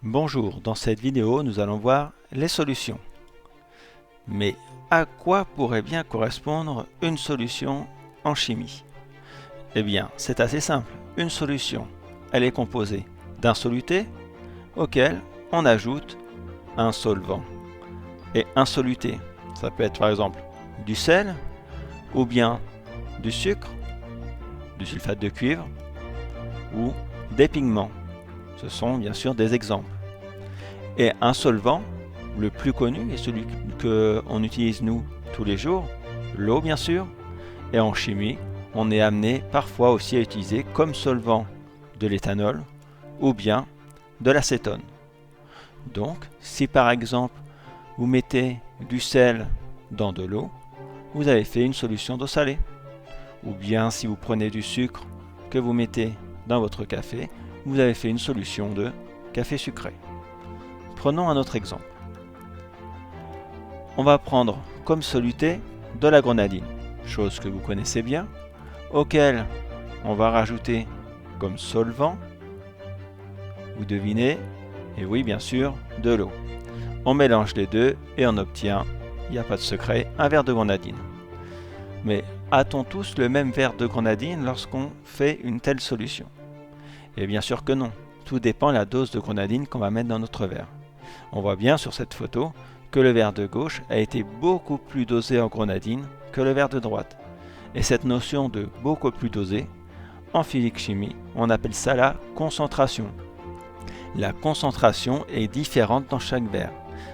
Bonjour, dans cette vidéo, nous allons voir les solutions. Mais à quoi pourrait bien correspondre une solution en chimie? Eh bien, c'est assez simple. Une solution, elle est composée d'un soluté auquel on ajoute un solvant. Et un soluté, ça peut être par exemple du sel, ou bien du sucre, du sulfate de cuivre, ou des pigments. Ce sont bien sûr des exemples. Et un solvant, le plus connu et celui qu'on utilise nous tous les jours, l'eau bien sûr. Et en chimie, on est amené parfois aussi à utiliser comme solvant de l'éthanol ou bien de l'acétone. Donc, si par exemple vous mettez du sel dans de l'eau, vous avez fait une solution d'eau salée. Ou bien si vous prenez du sucre que vous mettez dans votre café, vous avez fait une solution de café sucré. Prenons un autre exemple. On va prendre comme soluté de la grenadine, chose que vous connaissez bien, auquel on va rajouter comme solvant, vous devinez, et oui bien sûr, de l'eau. On mélange les deux et on obtient, il n'y a pas de secret, un verre de grenadine. Mais a-t-on tous le même verre de grenadine lorsqu'on fait une telle solution? Et bien sûr que non, tout dépend de la dose de grenadine qu'on va mettre dans notre verre. On voit bien sur cette photo que le verre de gauche a été beaucoup plus dosé en grenadine que le verre de droite. Et cette notion de beaucoup plus dosé, en physique-chimie, on appelle ça la concentration. La concentration est différente dans chaque verre.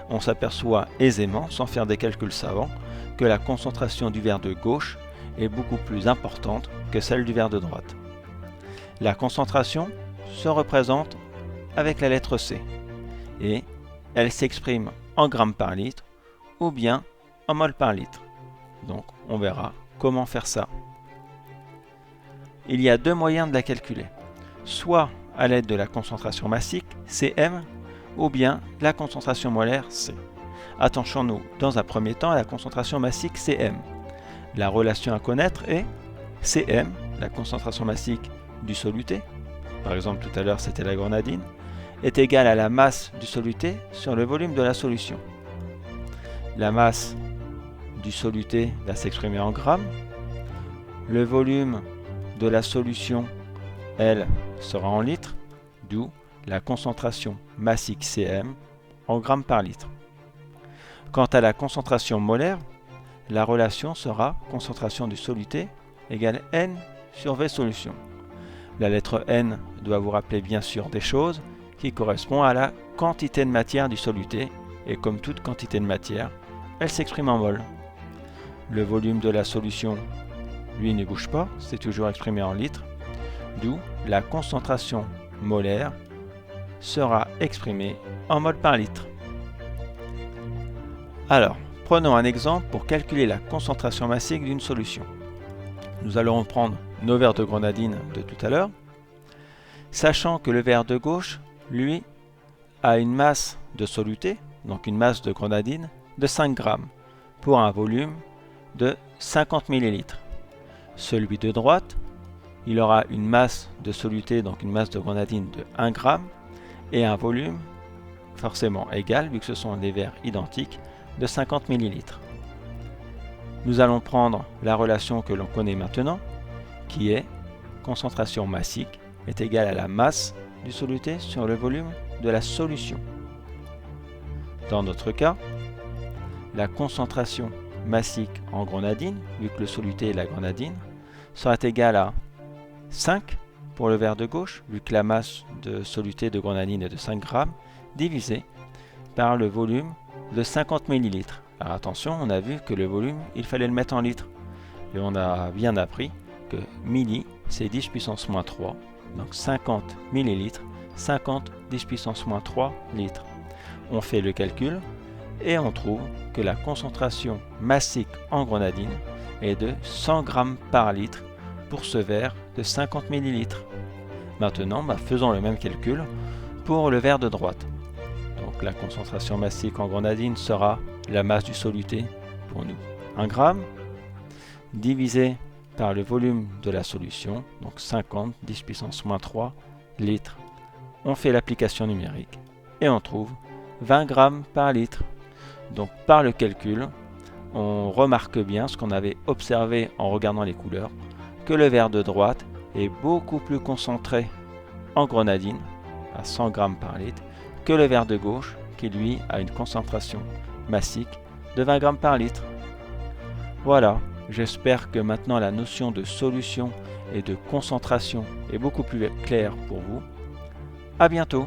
On s'aperçoit aisément, sans faire des calculs savants, que la concentration du verre de gauche est beaucoup plus importante que celle du verre de droite. La concentration se représente avec la lettre C et elle s'exprime en grammes par litre ou bien en mol par litre. Donc on verra comment faire ça. Il y a deux moyens de la calculer, soit à l'aide de la concentration massique Cm ou bien la concentration molaire C. Attachons-nous dans un premier temps à la concentration massique Cm. La relation à connaître est Cm, la concentration massique du soluté, par exemple tout à l'heure c'était la grenadine, est égale à la masse du soluté sur le volume de la solution. La masse du soluté va s'exprimer en grammes. Le volume de la solution, elle, sera en litres, d'où la concentration massique Cm en grammes par litre. Quant à la concentration molaire, la relation sera concentration du soluté égale N sur V solution. La lettre N doit vous rappeler bien sûr des choses qui correspondent à la quantité de matière du soluté et comme toute quantité de matière, elle s'exprime en mol. Le volume de la solution, lui, ne bouge pas, c'est toujours exprimé en litres, d'où la concentration molaire sera exprimée en mol par litre. Alors, prenons un exemple pour calculer la concentration massique d'une solution. Nous allons prendre nos verres de grenadine de tout à l'heure, sachant que le verre de gauche, lui, a une masse de soluté, donc une masse de grenadine, de 5 grammes, pour un volume de 50 ml. Celui de droite, il aura une masse de soluté, donc une masse de grenadine de 1 gramme, et un volume forcément égal, vu que ce sont des verres identiques, de 50 ml. Nous allons prendre la relation que l'on connaît maintenant, qui est concentration massique est égale à la masse du soluté sur le volume de la solution. Dans notre cas, la concentration massique en grenadine, vu que le soluté est la grenadine, sera égale à 5 pour le verre de gauche, vu que la masse de soluté de grenadine est de 5 grammes, divisé par le volume de 50 ml. Alors attention, on a vu que le volume, il fallait le mettre en litres. Et on a bien appris que milli, c'est 10 puissance moins 3. Donc 50 millilitres, 50 10 puissance moins 3 litres. On fait le calcul et on trouve que la concentration massique en grenadine est de 100 grammes par litre pour ce verre de 50 millilitres. Maintenant, faisons le même calcul pour le verre de droite. Donc la concentration massique en grenadine sera la masse du soluté pour nous 1 gramme divisé par le volume de la solution, donc 50 10 puissance moins 3 litres. On fait l'application numérique et on trouve 20 grammes par litre. Donc par le calcul, on remarque bien ce qu'on avait observé en regardant les couleurs, que le verre de droite est beaucoup plus concentré en grenadine, à 100 grammes par litre, que le verre de gauche, qui lui a une concentration massique de 20 grammes par litre. Voilà, j'espère que maintenant la notion de solution et de concentration est beaucoup plus claire pour vous. À bientôt!